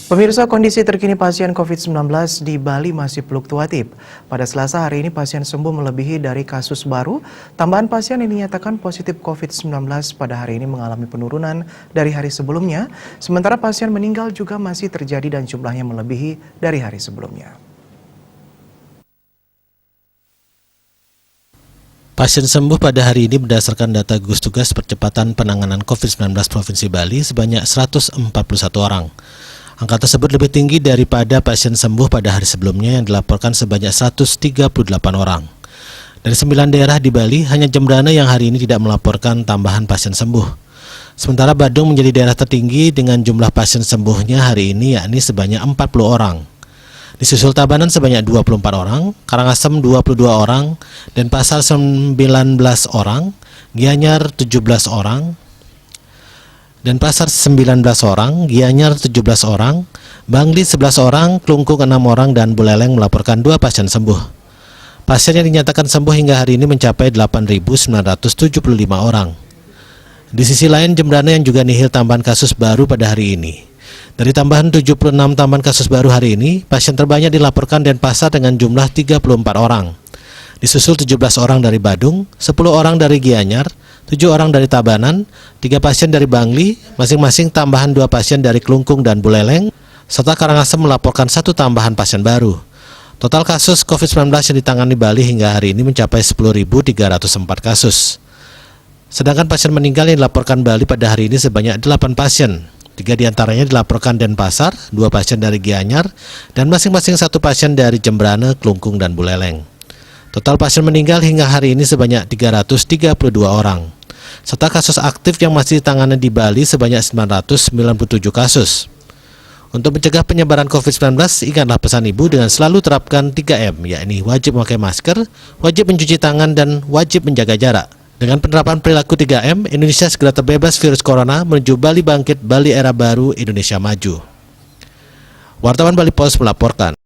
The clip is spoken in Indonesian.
Pemirsa, kondisi terkini pasien COVID-19 di Bali masih fluktuatif. Pada Selasa hari ini pasien sembuh melebihi dari kasus baru. Tambahan pasien yang dinyatakan positif COVID-19 pada hari ini mengalami penurunan dari hari sebelumnya. Sementara pasien meninggal juga masih terjadi dan jumlahnya melebihi dari hari sebelumnya. Pasien sembuh pada hari ini berdasarkan data gugus tugas percepatan penanganan COVID-19 Provinsi Bali sebanyak 141 orang. Angka tersebut lebih tinggi daripada pasien sembuh pada hari sebelumnya yang dilaporkan sebanyak 138 orang. Dari 9 daerah di Bali, hanya Jembrana yang hari ini tidak melaporkan tambahan pasien sembuh. Sementara Badung menjadi daerah tertinggi dengan jumlah pasien sembuhnya hari ini yakni sebanyak 40 orang. Disusul Tabanan sebanyak 24 orang, Karangasem 22 orang, Denpasar 19 orang, Gianyar 17 orang, Denpasar 19 orang, Gianyar 17 orang, Bangli 11 orang, Klungkung 6 orang, dan Buleleng melaporkan 2 pasien sembuh. Pasien yang dinyatakan sembuh hingga hari ini mencapai 8.975 orang. Di sisi lain, Jembrana yang juga nihil tambahan kasus baru pada hari ini. Dari tambahan 76 tambahan kasus baru hari ini, pasien terbanyak dilaporkan Denpasar dengan jumlah 34 orang. Disusul 17 orang dari Badung, 10 orang dari Gianyar, 7 orang dari Tabanan, 3 pasien dari Bangli, masing-masing tambahan 2 pasien dari Klungkung dan Buleleng, serta Karangasem melaporkan 1 tambahan pasien baru. Total kasus COVID-19 yang ditangani Bali hingga hari ini mencapai 10.304 kasus. Sedangkan pasien meninggal yang dilaporkan Bali pada hari ini sebanyak 8 pasien. 3 diantaranya dilaporkan Denpasar, 2 pasien dari Gianyar, dan masing-masing 1 pasien dari Jembrana, Klungkung, dan Buleleng. Total pasien meninggal hingga hari ini sebanyak 332 orang. Serta kasus aktif yang masih ditangani di Bali sebanyak 997 kasus. Untuk mencegah penyebaran COVID-19, ingatlah pesan Ibu dengan selalu terapkan 3M, yakni wajib memakai masker, wajib mencuci tangan, dan wajib menjaga jarak. Dengan penerapan perilaku 3M, Indonesia segera terbebas virus corona menuju Bali bangkit, Bali era baru, Indonesia maju. Wartawan Bali Post melaporkan.